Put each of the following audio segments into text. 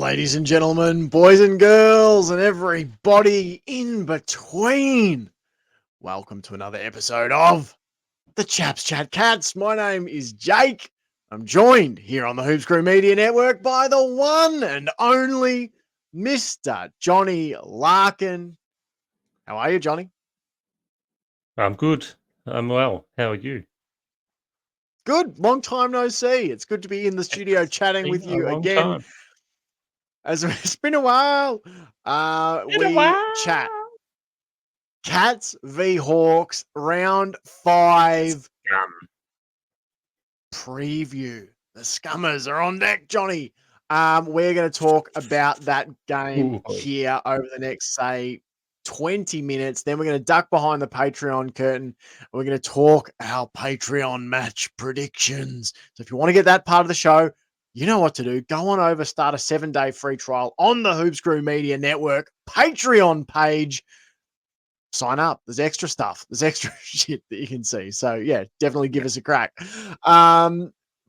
Ladies and gentlemen, boys and girls, and everybody in between, welcome to another episode of the Chaps Chat Cats. My name is Jake. I'm joined here on the Hoops Crew Media Network by the one and only Mr. Johnny Larkin. How are you, Johnny? I'm good. I'm well. How are you? Good. Long time no see. It's good to be in the studio It's chatting been with a you long again. time. As it's been a while, Been a we chat while. Cats v Hawks round 5 Scum. preview. The Scummers are on deck, Johnny. We're going to talk about that game Ooh, here over the next, say, 20 minutes. Then we're going to duck behind the Patreon curtain. We're going to talk our Patreon match predictions. So if you want to get that part of the show, you know what to do. Go on over, start a 7-day free trial on the Hoops Crew Media Network Patreon page. Sign up. There's extra stuff. There's extra shit that you can see. So yeah, definitely give us a crack.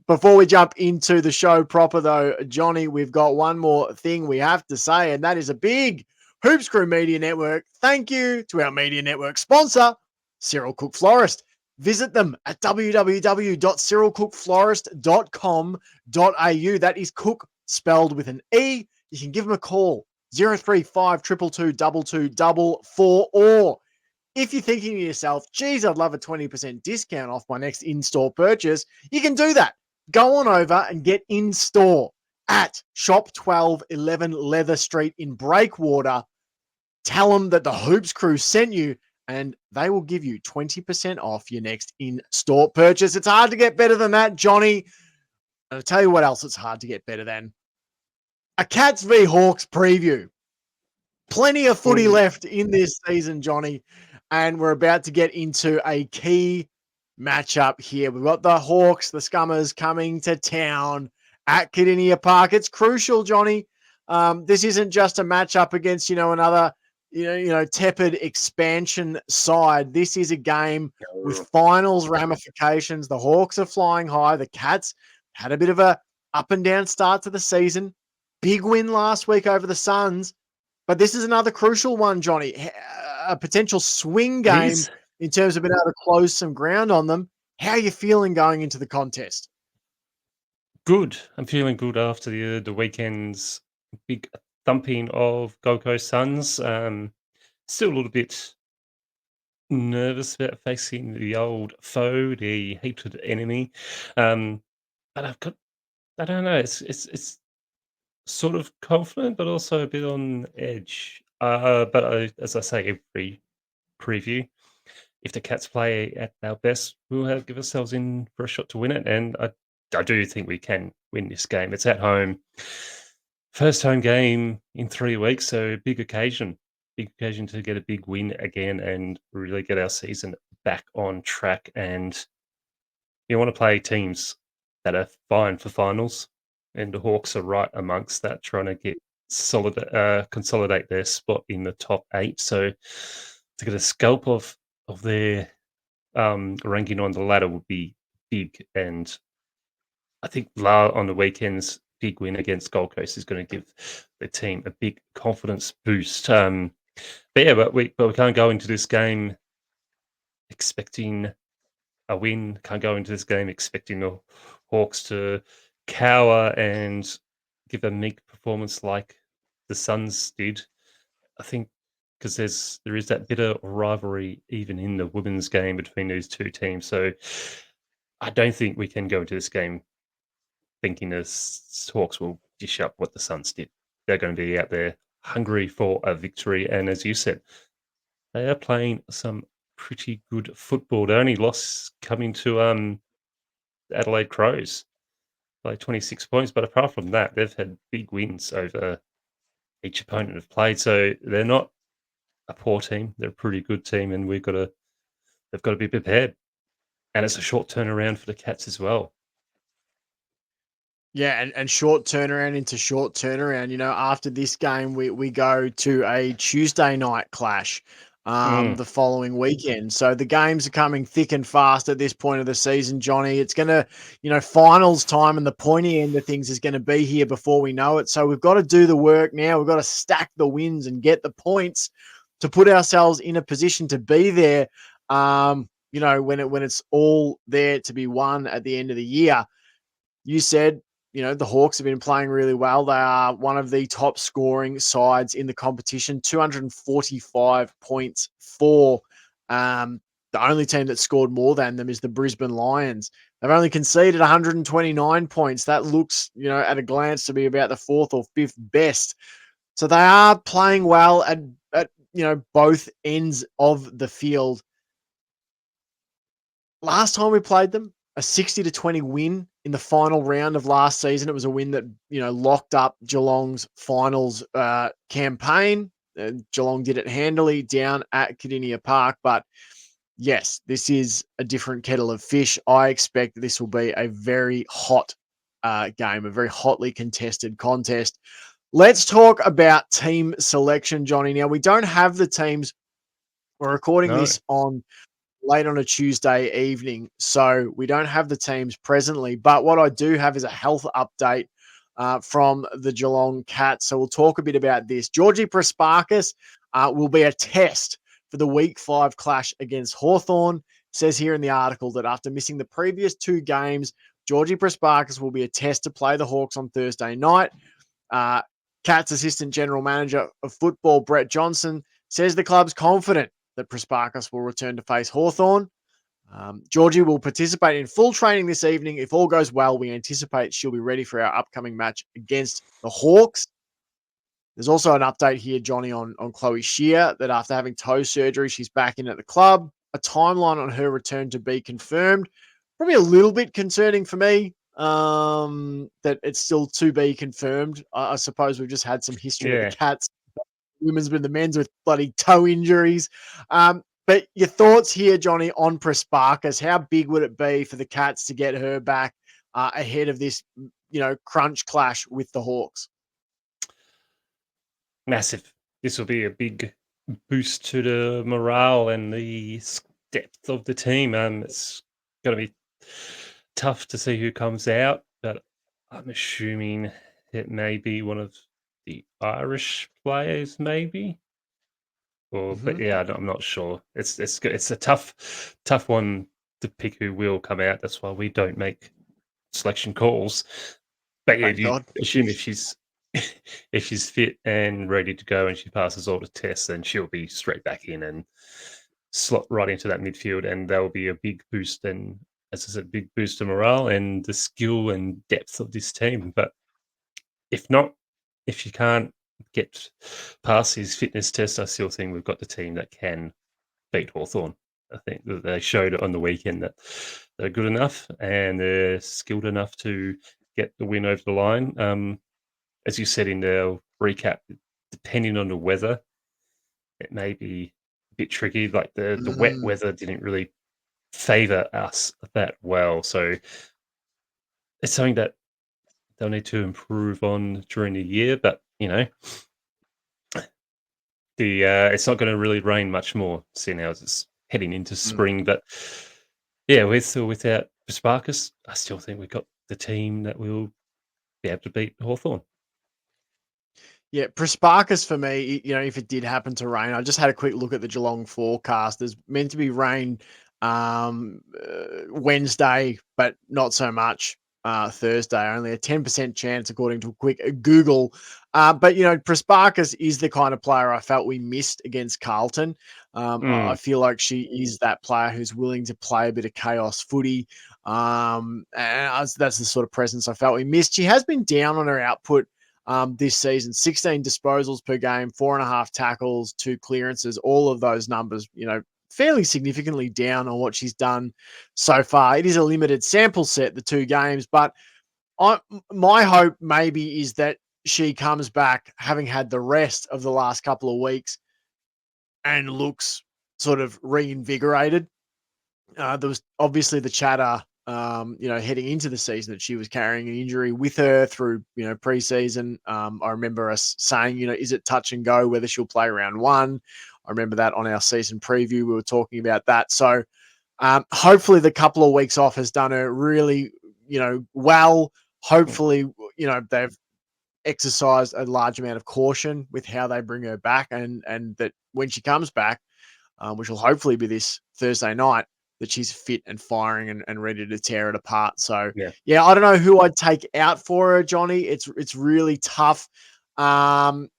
Before we jump into the show proper though, Johnny, we've got one more thing we have to say, and that is a big Hoops Crew Media Network. Thank you to our media network sponsor, Cyril Cook Florist. Visit them at www.cyrilcookflorist.com.au. That is Cook spelled with an E. You can give them a call. 035 222 or if you're thinking to yourself, geez, I'd love a 20% discount off my next in-store purchase, you can do that. Go on over and get in-store at Shop 1211 Leather Street in Breakwater. Tell them that the Hoops Crew sent you, and they will give you 20% off your next in-store purchase. It's hard to get better than that, Johnny. And I'll tell you what else it's hard to get better than. A Cats v Hawks preview. Plenty of footy left in this season, Johnny, and we're about to get into a key matchup here. We've got the Hawks, the Scummers coming to town at Kardinia Park. It's crucial, Johnny. This isn't just a matchup against, another, tepid expansion side. This is a game with finals ramifications. The Hawks are flying high. The Cats had a bit of a up and down start to the season. Big win last week over the Suns. But this is another crucial one, Johnny. A potential swing game in terms of being able to close some ground on them. How are you feeling going into the contest? Good. I'm feeling good after the weekend's big thumping of Gold Coast Suns. Still a little bit nervous about facing the old foe, the hated enemy. But I don't know. It's sort of confident, but also a bit on edge. As I say, every preview, if the Cats play at our best, we'll give ourselves in for a shot to win it. And I do think we can win this game. It's at home. First home game in 3 weeks, so big occasion. Big occasion to get a big win again and really get our season back on track. And you want to play teams that are fine for finals, and the Hawks are right amongst that, trying to get consolidate their spot in the top 8. So to get a scalp of their ranking on the ladder would be big. And I think on the weekends, big win against Gold Coast is going to give the team a big confidence boost. But we can't go into this game expecting a win. Can't go into this game expecting the Hawks to cower and give a meek performance like the Suns did. I think because there is that bitter rivalry even in the women's game between these two teams. So I don't think we can go into this game thinking the Hawks will dish up what the Suns did. They're going to be out there hungry for a victory. And as you said, they are playing some pretty good football. The only loss coming to Adelaide Crows by 26 points. But apart from that, they've had big wins over each opponent have played. So they're not a poor team. They're a pretty good team, and they've got to be prepared. And it's a short turnaround for the Cats as well. Yeah, and short turnaround into short turnaround. After this game, we go to a Tuesday night clash Mm. the following weekend. So the games are coming thick and fast at this point of the season, Johnny. It's going to, finals time and the pointy end of things is going to be here before we know it. So we've got to do the work now. We've got to stack the wins and get the points to put ourselves in a position to be there. When it's all there to be won at the end of the year. You said, the Hawks have been playing really well. They are one of the top scoring sides in the competition, 245 points for. The only team that scored more than them is the Brisbane Lions. They've only conceded 129 points. That looks, at a glance to be about the fourth or fifth best. So they are playing well at both ends of the field. Last time we played them, a 60-20 win in the final round of last season. It was a win that, locked up Geelong's finals campaign. Geelong did it handily down at Cardinia Park. But yes, this is a different kettle of fish. I expect this will be a very hot game, a very hotly contested contest. Let's talk about team selection, Johnny. Now, we don't have the teams. We're recording No. this on late on a Tuesday evening, so we don't have the teams presently. But what I do have is a health update from the Geelong Cats. So we'll talk a bit about this. Georgie Prasparkas will be a test for the Week 5 clash against Hawthorn. Says here in the article that after missing the previous 2 games, Georgie Prasparkas will be a test to play the Hawks on Thursday night. Cats Assistant General Manager of Football, Brett Johnson, says the club's confident that Prasparkas will return to face Hawthorn. Georgie will participate in full training this evening. If all goes well, we anticipate she'll be ready for our upcoming match against the Hawks. There's also an update here, Johnny, on Chloe Shear, that after having toe surgery, she's back in at the club. A timeline on her return to be confirmed. Probably a little bit concerning for me that it's still to be confirmed. I suppose we've just had some history at the Yeah. Cats, women's been the men's with bloody toe injuries. But your thoughts here, Johnny, on Prasparkas? How big would it be for the Cats to get her back ahead of this, crunch clash with the Hawks? Massive. This will be a big boost to the morale and the depth of the team. It's going to be tough to see who comes out, but I'm assuming it may be one of the Irish players, maybe. But yeah, I'm not sure. It's a tough one to pick who will come out. That's why we don't make selection calls. But yeah, Thank you God. assume if she's if she's fit and ready to go and she passes all the tests, then she'll be straight back in and slot right into that midfield, and that will be a big boost. And as I said, big boost to morale and the skill and depth of this team. But if not, if you can't get past his fitness test, I still think we've got the team that can beat Hawthorn. I think that they showed it on the weekend that they're good enough and they're skilled enough to get the win over the line. As you said in the recap, depending on the weather, it may be a bit tricky. Like the wet weather didn't really favor us that well. So it's something that they'll need to improve on during the year. But, it's not going to really rain much more, seeing how it's heading into spring. But yeah, with or without Sparkus, I still think we've got the team that will be able to beat Hawthorn. Yeah, Prasparkas for me, if it did happen to rain, I just had a quick look at the Geelong forecast. There's meant to be rain Wednesday, but not so much Thursday. Only a 10% chance, according to a quick Google. But, Prasparkas is the kind of player I felt we missed against Carlton. I feel like she is that player who's willing to play a bit of chaos footy. That's the sort of presence I felt we missed. She has been down on her output this season. 16 disposals per game, 4.5 tackles, 2 clearances, all of those numbers, fairly significantly down on what she's done so far. It is a limited sample set, the 2 games, but my hope maybe is that she comes back having had the rest of the last couple of weeks and looks sort of reinvigorated. There was obviously the chatter, heading into the season that she was carrying an injury with her through, preseason. I remember us saying, is it touch and go whether she'll play round 1? I remember that on our season preview. We were talking about that. So hopefully the couple of weeks off has done her really, well. Hopefully, they've exercised a large amount of caution with how they bring her back, and that when she comes back, which will hopefully be this Thursday night, that she's fit and firing and ready to tear it apart. So Yeah. yeah, I don't know who I'd take out for her, Johnny. It's really tough. Part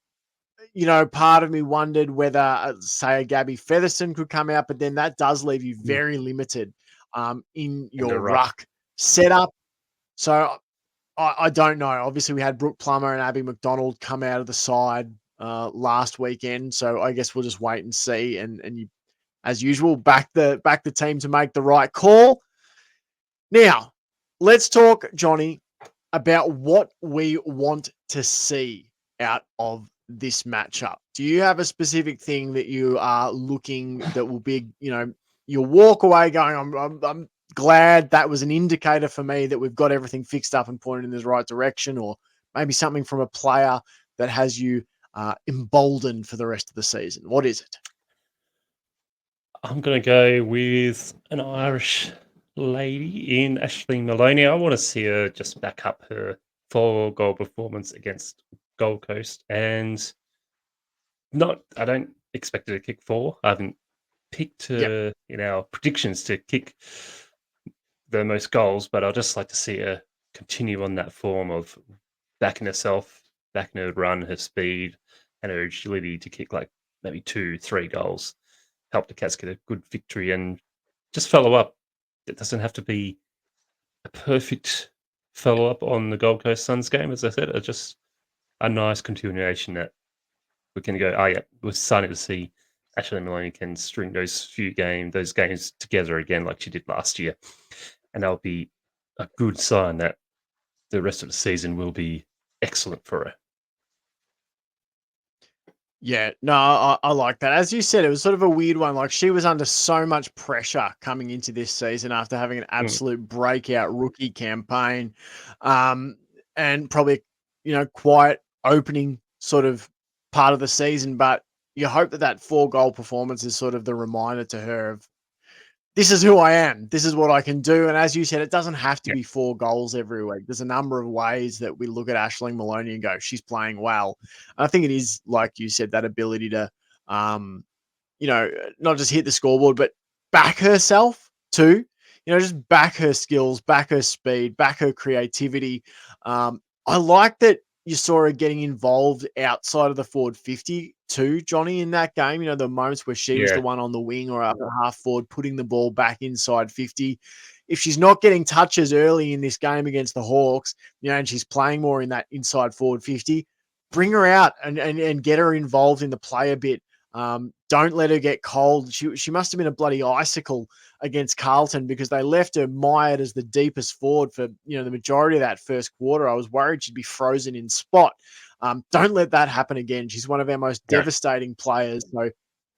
of me wondered whether, say, a Gabby Featherstone could come out, but then that does leave you Mm. very limited in In the your ruck. ruck setup. So I don't know. Obviously, we had Brooke Plummer and Abby McDonald come out of the side last weekend, so I guess we'll just wait and see. And you, as usual, back the team to make the right call. Now, let's talk, Johnny, about what we want to see out of this matchup. Do you have a specific thing that you are looking that will be, you'll walk away going, I'm glad that was an indicator for me that we've got everything fixed up and pointed in the right direction, or maybe something from a player that has you emboldened for the rest of the season? What is it? I'm going to go with an Irish lady in Ashley Maloney. I want to see her just back up her 4-goal performance against Gold Coast. And I don't expect her to kick 4. I haven't picked Yep. her in our predictions to kick the most goals, but I'd just like to see her continue on that form of backing herself, backing her run, her speed, and her agility to kick like maybe 2, 3 goals. Help the Cats get a good victory and just follow up. It doesn't have to be a perfect follow up on the Gold Coast Suns game, as I said. It's just a nice continuation that we can go, oh, yeah, we're starting to see Ashley Maloney can string those games together again like she did last year. And that'll be a good sign that the rest of the season will be excellent for her. Yeah, no, I like that. As you said, it was sort of a weird one. Like, she was under so much pressure coming into this season after having an Mm, absolute breakout rookie campaign, um, and probably, quiet opening sort of part of the season. But you hope that that 4-goal performance is sort of the reminder to her of, this is who I am. This is what I can do. And as you said, it doesn't have to yeah, be 4 goals every week. There's a number of ways that we look at Aisling Maloney and go, she's playing well. And I think it is, like you said, that ability to, um, not just hit the scoreboard, but back herself too. Just back her skills, back her speed, back her creativity. I like that you saw her getting involved outside of the forward 50 too, Johnny, in that game. The moments where she was yeah, the one on the wing or up at half forward, putting the ball back inside 50. If she's not getting touches early in this game against the Hawks, and she's playing more in that inside forward 50, bring her out and get her involved in the play a bit. Don't let her get cold. She must have been a bloody icicle against Carlton because they left her mired as the deepest forward for the majority of that first quarter. I was worried she'd be frozen in spot. Don't let that happen again. She's one of our most yeah. devastating players. So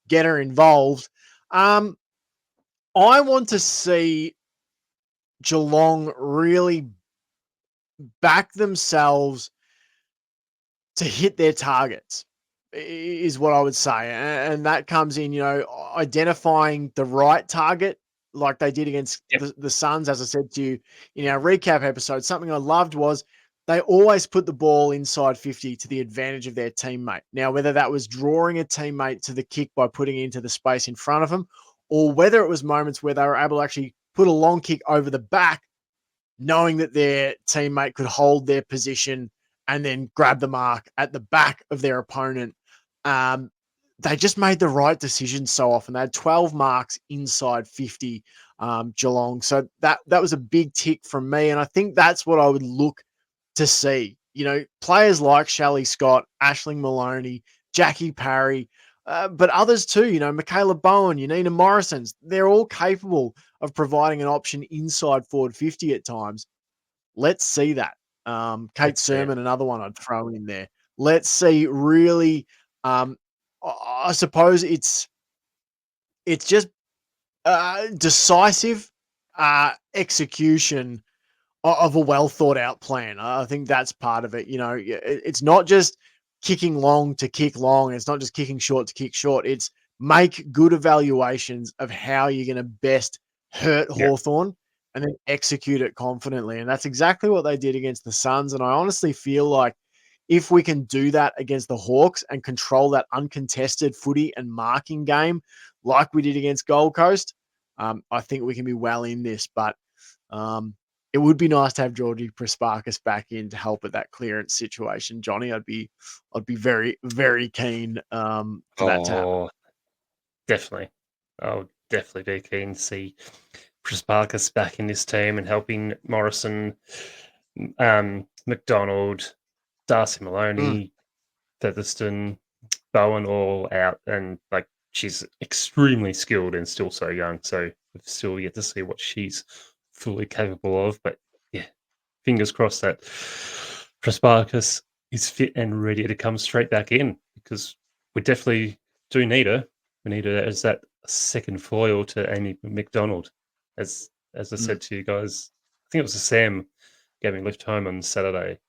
get her involved. I want to see Geelong really back themselves to hit their targets is what I would say. And that comes in, identifying the right target like they did against Yep. the Suns. As I said to you in our recap episode, something I loved was they always put the ball inside 50 to the advantage of their teammate. Now, whether that was drawing a teammate to the kick by putting it into the space in front of them, or whether it was moments where they were able to actually put a long kick over the back, knowing that their teammate could hold their position and then grab the mark at the back of their opponent. Um, they just made the right decision so often. They had 12 marks inside 50, Geelong. So that was a big tick from me. And I think that's what I would look to see. Players like Shelley Scott, Aisling Maloney, Jackie Parry, but others too, Michaela Bowen, Nina Morrison's, they're all capable of providing an option inside forward 50 at times. Let's see that. Kate Let's see it. Sermon, another one I'd throw in there. Let's see really, I suppose it's just decisive execution of a well thought out plan. I think that's part of it. It's not just kicking long to kick long. It's not just kicking short to kick short. It's make good evaluations of how you're going to best hurt Yeah. Hawthorn and then execute it confidently. And that's exactly what they did against the Suns. And I honestly feel like if we can do that against the Hawks and control that uncontested footy and marking game like we did against Gold Coast, I think we can be well in this. But it would be nice to have Georgie Prasparkas back in to help with that clearance situation, Johnny. I'd be very, very keen for that to happen. Oh, definitely. I would definitely be keen to see Prasparkas back in this team and helping Morrison, McDonald, Darcy Mm, Maloney, Featherston, Bowen all out, and like she's extremely skilled and still so young. So we've still yet to see what she's fully capable of. But yeah, fingers crossed that Prasparkas is fit and ready to come straight back in because we definitely do need her. We need her as that second foil to Amy McDonald. As I mm, said to you guys, I think it was Sam gave me a lift home on Saturday.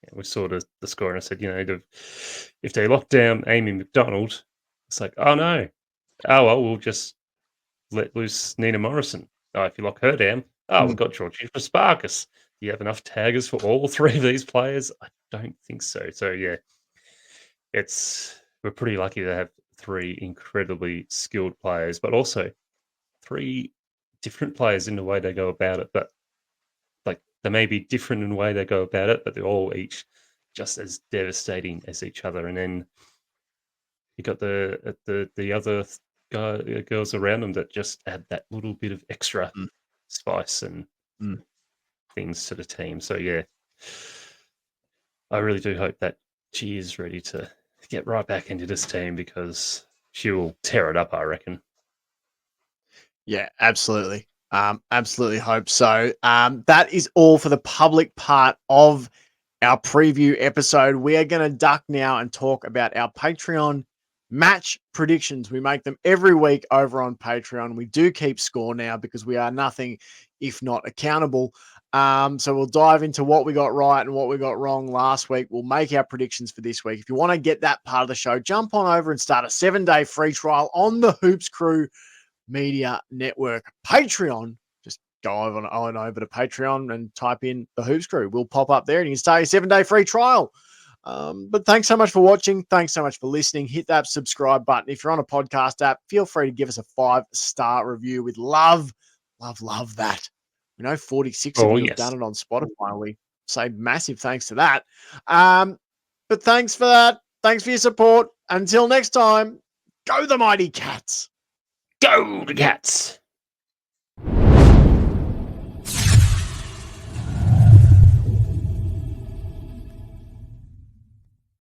And we saw the score and I said, if they lock down Amy McDonald, it's like, oh no, oh well, we'll just let loose Nina Morrison. Oh, if you lock her down, oh, we've mm. got Georgie Prasparkas. Do you have enough taggers for all three of these players? I don't think so. So yeah, we're pretty lucky to have three incredibly skilled players, but also three different players in the way they go about it. But like they may be different in the way they go about it, but they're all each just as devastating as each other. And then you got the other girls around them that just add that little bit of extra Mm, spice and mm. things to the team. So yeah, I really do hope that she is ready to get right back into this team because she will tear it up, I reckon. Yeah, absolutely. Absolutely hope so. That is all for the public part of our preview episode. We are going to duck now and talk about our Patreon match predictions. We make them every week over on Patreon. We do keep score now because we are nothing if not accountable. So we'll dive into what we got right and what we got wrong last week. We'll make our predictions for this week. If you want to get that part of the show, jump on over and start a 7-day free trial on the Hoops Crew Media Network Patreon. Just go on over to Patreon and type in the Hoops Crew. We'll pop up there and you can start your 7-day free trial. But thanks so much for watching. Thanks so much for listening. Hit that subscribe button. If you're on a podcast app, feel free to give us a 5-star review. We'd love that. We know 46 of Oh you have yes. done it on Spotify. We say massive thanks to that. But thanks for that. Thanks for your support. Until next time, go the mighty Cats. Go the Cats!